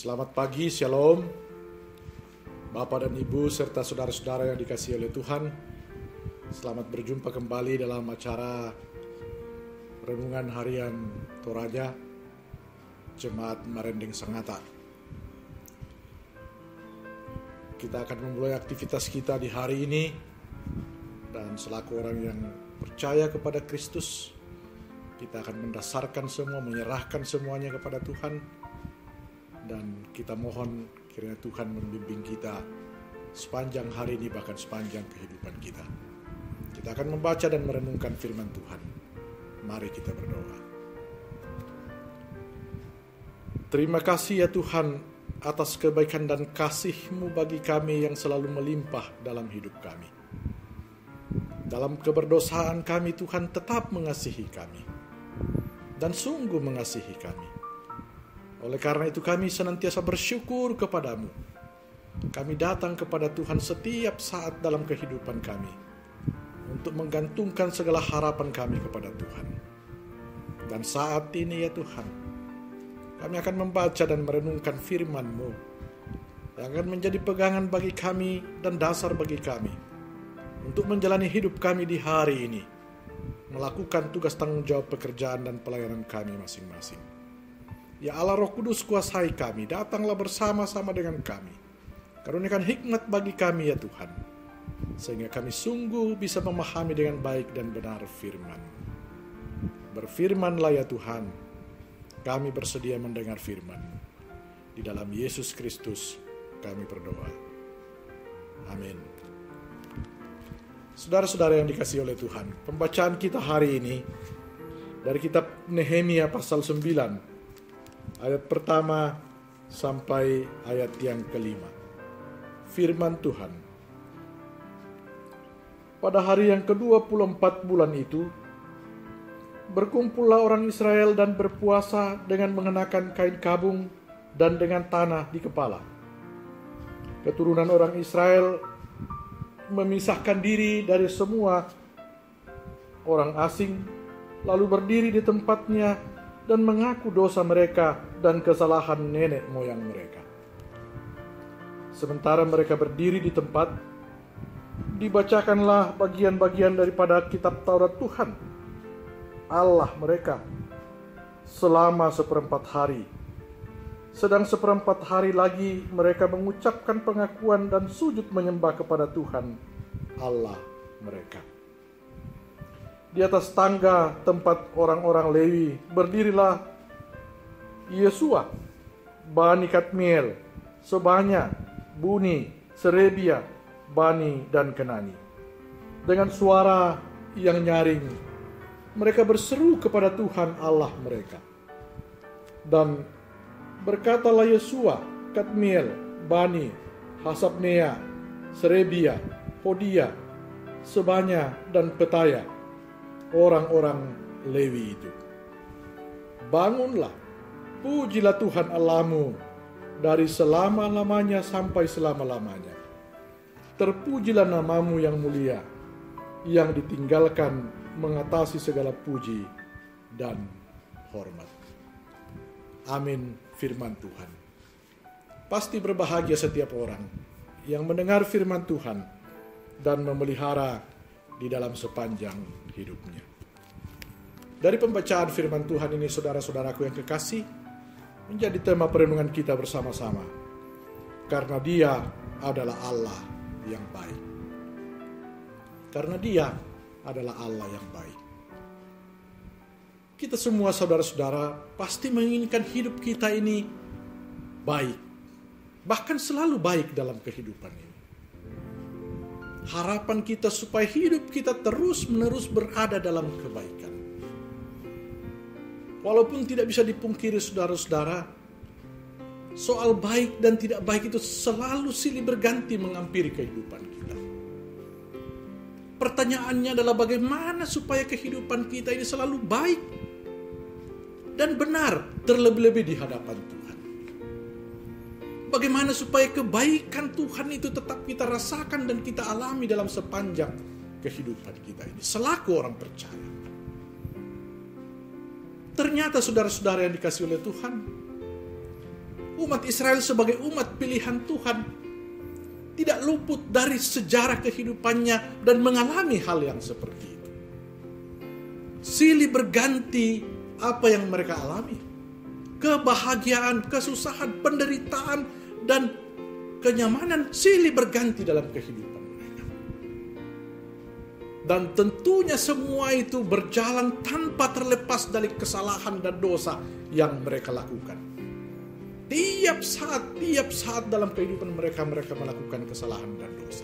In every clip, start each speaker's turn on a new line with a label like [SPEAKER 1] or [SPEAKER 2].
[SPEAKER 1] Selamat pagi, Shalom Bapak dan Ibu serta saudara-saudara yang dikasihi oleh Tuhan. Selamat berjumpa kembali dalam acara Renungan Harian Toraja Jemaat Marendeng Sangatta. Kita akan memulai aktivitas kita di hari ini, dan selaku orang yang percaya kepada Kristus, kita akan mendasarkan semua, menyerahkan semuanya kepada Tuhan. Dan kita mohon kiranya Tuhan membimbing kita sepanjang hari ini, bahkan sepanjang kehidupan kita. Kita akan membaca dan merenungkan firman Tuhan. Mari kita berdoa. Terima kasih ya Tuhan atas kebaikan dan kasih-Mu bagi kami yang selalu melimpah dalam hidup kami. Dalam keberdosaan kami, Tuhan tetap mengasihi kami dan sungguh mengasihi kami. Oleh karena itu kami senantiasa bersyukur kepadamu. Kami datang kepada Tuhan setiap saat dalam kehidupan kami untuk menggantungkan segala harapan kami kepada Tuhan. Dan saat ini ya Tuhan, kami akan membaca dan merenungkan firman-Mu yang akan menjadi pegangan bagi kami dan dasar bagi kami untuk menjalani hidup kami di hari ini, melakukan tugas tanggung jawab pekerjaan dan pelayanan kami masing-masing. Ya Allah Roh Kudus, kuasai kami, datanglah bersama-sama dengan kami. Karuniakan hikmat bagi kami ya Tuhan, sehingga kami sungguh bisa memahami dengan baik dan benar firman. Berfirmanlah ya Tuhan, kami bersedia mendengar firman. Di dalam Yesus Kristus kami berdoa. Amin. Saudara-saudara yang dikasihi oleh Tuhan, pembacaan kita hari ini dari kitab Nehemia pasal 9, ayat pertama sampai ayat yang kelima. Firman Tuhan. Pada hari yang ke-24 bulan itu, berkumpullah orang Israel dan berpuasa dengan mengenakan kain kabung dan dengan tanah di kepala. Keturunan orang Israel memisahkan diri dari semua orang asing, lalu berdiri di tempatnya dan mengaku dosa mereka dan kesalahan nenek moyang mereka. Sementara mereka berdiri di tempat, dibacakanlah bagian-bagian daripada kitab Taurat Tuhan, Allah mereka, selama 1/4 hari. Sedang 1/4 hari lagi mereka mengucapkan pengakuan dan sujud menyembah kepada Tuhan, Allah mereka. Di atas tangga tempat orang-orang Lewi berdirilah Yesua, Bani Kadmiel, Sebanya, Buni, Serebia, Bani dan Kenani. Dengan suara yang nyaring, mereka berseru kepada Tuhan Allah mereka. Dan berkatalah Yesua, Kadmiel, Bani, Hasabnea, Serebia, Hodia, Sebanya dan Petaya, orang-orang Lewi itu. Bangunlah, pujilah Tuhan Allahmu dari selama-lamanya sampai selama-lamanya. Terpujilah namamu yang mulia, yang ditinggalkan mengatasi segala puji dan hormat. Amin. Firman Tuhan. Pasti berbahagia setiap orang yang mendengar firman Tuhan dan memelihara di dalam sepanjang hidupnya. Dari pembacaan firman Tuhan ini, saudara-saudaraku yang kekasih, menjadi tema perenungan kita bersama-sama. Karena Dia adalah Allah yang baik. Karena Dia adalah Allah yang baik. Kita semua saudara-saudara pasti menginginkan hidup kita ini baik. Bahkan selalu baik dalam kehidupan ini. Harapan kita supaya hidup kita terus-menerus berada dalam kebaikan. Walaupun tidak bisa dipungkiri saudara-saudara, soal baik dan tidak baik itu selalu silih berganti menghampiri kehidupan kita. Pertanyaannya adalah bagaimana supaya kehidupan kita ini selalu baik dan benar, terlebih-lebih di hadapan Tuhan. Bagaimana supaya kebaikan Tuhan itu tetap kita rasakan dan kita alami dalam sepanjang kehidupan kita ini selaku orang percaya. Ternyata saudara-saudara yang dikasihi oleh Tuhan, Umat Israel sebagai umat pilihan Tuhan tidak luput dari sejarah kehidupannya dan mengalami hal yang seperti itu. Silih berganti apa yang mereka alami. Kebahagiaan, kesusahan, penderitaan, dan kenyamanan silih berganti dalam kehidupan mereka. Dan tentunya semua itu berjalan tanpa terlepas dari kesalahan dan dosa yang mereka lakukan. Tiap saat dalam kehidupan mereka melakukan kesalahan dan dosa.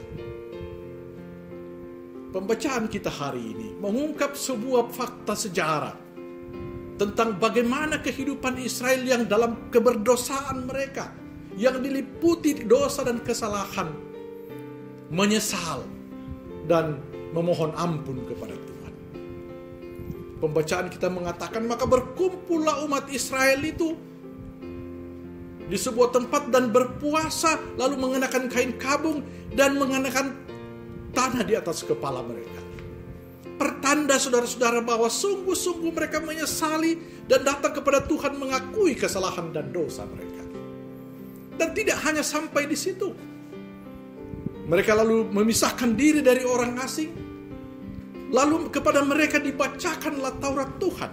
[SPEAKER 1] Pembacaan kita hari ini mengungkap sebuah fakta sejarah tentang bagaimana kehidupan Israel yang dalam keberdosaan mereka, yang diliputi dosa dan kesalahan, menyesal dan memohon ampun kepada Tuhan. Pembacaan kita mengatakan, maka berkumpullah umat Israel itu di sebuah tempat dan berpuasa, lalu mengenakan kain kabung dan mengenakan tanah di atas kepala mereka. Pertanda saudara-saudara bahwa sungguh-sungguh mereka menyesali dan datang kepada Tuhan mengakui kesalahan dan dosa mereka. Dan tidak hanya sampai di situ. Mereka lalu memisahkan diri dari orang asing. Lalu kepada mereka dibacakanlah Taurat Tuhan.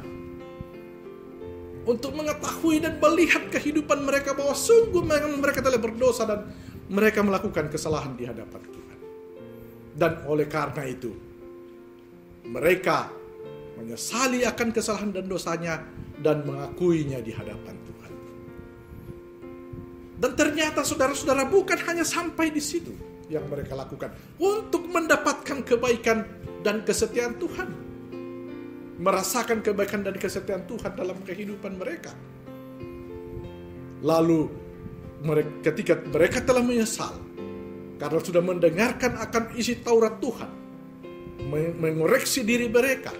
[SPEAKER 1] Untuk mengetahui dan melihat kehidupan mereka bahwa sungguh mereka telah berdosa dan mereka melakukan kesalahan di hadapan Tuhan. Dan oleh karena itu, mereka menyesali akan kesalahan dan dosanya dan mengakuinya di hadapan Tuhan. Dan ternyata saudara-saudara bukan hanya sampai di situ yang mereka lakukan untuk mendapatkan kebaikan dan kesetiaan Tuhan. Merasakan kebaikan dan kesetiaan Tuhan dalam kehidupan mereka. Lalu ketika mereka telah menyesal karena sudah mendengarkan akan isi Taurat Tuhan, mengoreksi diri mereka,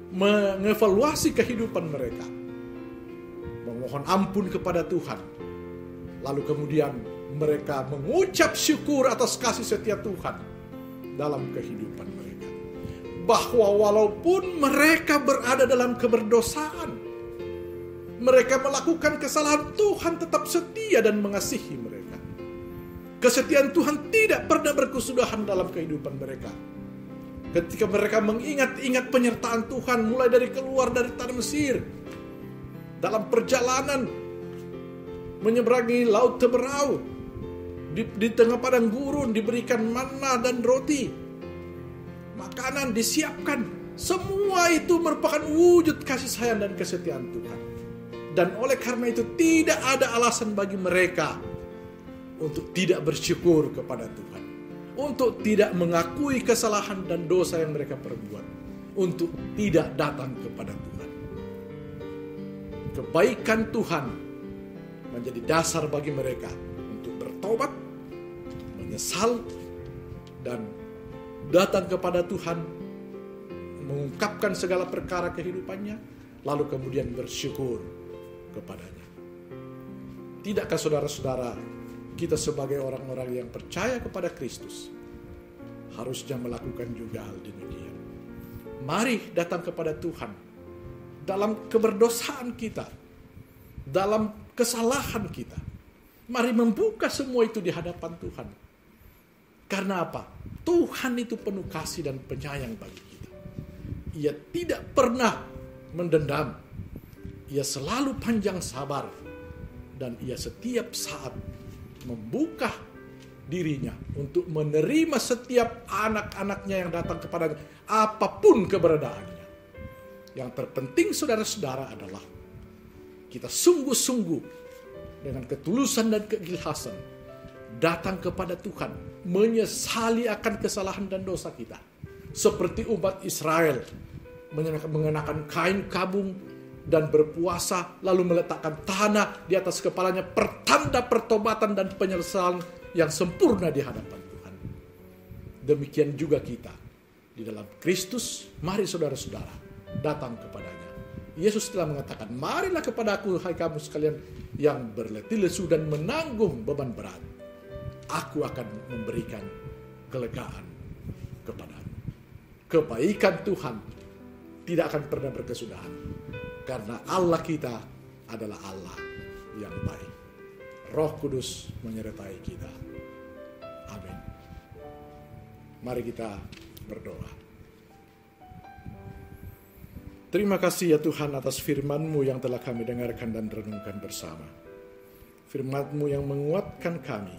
[SPEAKER 1] mengevaluasi kehidupan mereka, memohon ampun kepada Tuhan, lalu kemudian mereka mengucap syukur atas kasih setia Tuhan dalam kehidupan mereka. Bahwa walaupun mereka berada dalam keberdosaan, mereka melakukan kesalahan, Tuhan tetap setia dan mengasihi mereka. Kesetiaan Tuhan tidak pernah berkesudahan dalam kehidupan mereka. Ketika mereka mengingat-ingat penyertaan Tuhan mulai dari keluar dari tanah Mesir, dalam perjalanan menyeberangi Laut Teberau, di tengah padang gurun diberikan manna dan roti, makanan disiapkan, semua itu merupakan wujud kasih sayang dan kesetiaan Tuhan. Dan oleh karena itu tidak ada alasan bagi mereka untuk tidak bersyukur kepada Tuhan, untuk tidak mengakui kesalahan dan dosa yang mereka perbuat, untuk tidak datang kepada Tuhan. Kebaikan Tuhan menjadi dasar bagi mereka untuk bertobat, menyesal, dan datang kepada Tuhan, mengungkapkan segala perkara kehidupannya, lalu kemudian bersyukur kepadanya. Tidakkah saudara-saudara, kita sebagai orang-orang yang percaya kepada Kristus harusnya melakukan juga hal demikian? Mari datang kepada Tuhan dalam keberdosaan kita, dalam kesalahan kita. Mari membuka semua itu di hadapan Tuhan. Karena apa? Tuhan itu penuh kasih dan penyayang bagi kita. Ia tidak pernah mendendam. Ia selalu panjang sabar. Dan ia setiap saat membuka dirinya untuk menerima setiap anak-anaknya yang datang kepadanya, apapun keberadaannya. Yang terpenting saudara-saudara adalah kita sungguh-sungguh dengan ketulusan dan keikhlasan datang kepada Tuhan, menyesali akan kesalahan dan dosa kita. Seperti umat Israel mengenakan kain kabung dan berpuasa, lalu meletakkan tanah di atas kepalanya, pertanda pertobatan dan penyesalan yang sempurna di hadapan Tuhan. Demikian juga kita di dalam Kristus. Mari saudara-saudara datang kepadanya. Yesus telah mengatakan, marilah kepadaku hai kamu sekalian yang berletih lesu dan menanggung beban berat, aku akan memberikan kelegaan kepadamu. Kebaikan Tuhan tidak akan pernah berkesudahan, karena Allah kita adalah Allah yang baik. Roh Kudus menyertai kita. Amin. Mari kita berdoa. Terima kasih ya Tuhan atas firman-Mu yang telah kami dengarkan dan renungkan bersama. Firman-Mu yang menguatkan kami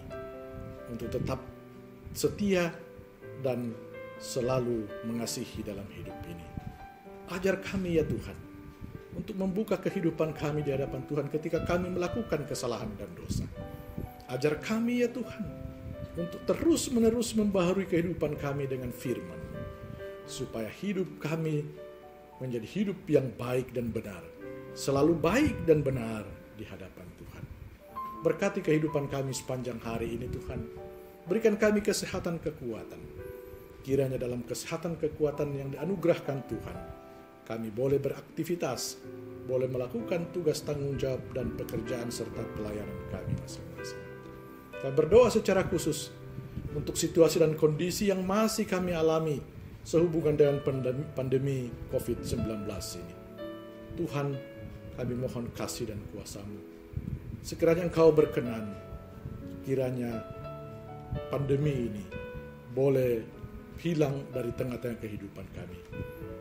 [SPEAKER 1] untuk tetap setia dan selalu mengasihi dalam hidup ini. Ajar kami ya Tuhan untuk membuka kehidupan kami di hadapan Tuhan ketika kami melakukan kesalahan dan dosa. Ajar kami ya Tuhan untuk terus-menerus membaharui kehidupan kami dengan firman, supaya hidup kami menjadi hidup yang baik dan benar, selalu baik dan benar di hadapan Tuhan. Berkati kehidupan kami sepanjang hari ini Tuhan. Berikan kami kesehatan kekuatan. Kiranya dalam kesehatan kekuatan yang dianugerahkan Tuhan, kami boleh beraktivitas, boleh melakukan tugas tanggung jawab dan pekerjaan serta pelayanan kami masing-masing. Kami berdoa secara khusus untuk situasi dan kondisi yang masih kami alami sehubungan dengan pandemi COVID-19 ini. Tuhan, kami mohon kasih dan kuasa-Mu. Sekiranya Engkau berkenan, kiranya pandemi ini boleh hilang dari tengah-tengah kehidupan kami.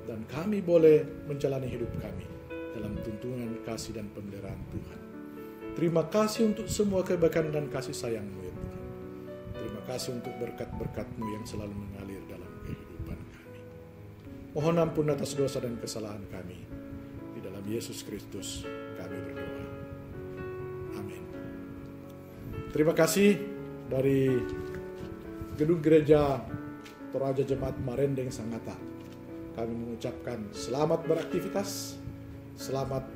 [SPEAKER 1] Dan kami boleh menjalani hidup kami dalam tuntunan kasih dan pemeliharaan Tuhan. Terima kasih untuk semua kebaikan dan kasih sayang-Mu ya Tuhan. Terima kasih untuk berkat-berkat-Mu yang selalu mengalir dalam kehidupan kami. Mohon ampun atas dosa dan kesalahan kami. Di dalam Yesus Kristus kami berdoa. Amin. Terima kasih dari Gedung Gereja Toraja Jemaat Marendeng Sangatta. Kami mengucapkan selamat beraktivitas, selamat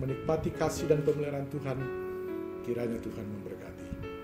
[SPEAKER 1] menikmati kasih dan pemeliharaan Tuhan. Kiranya Tuhan memberkati.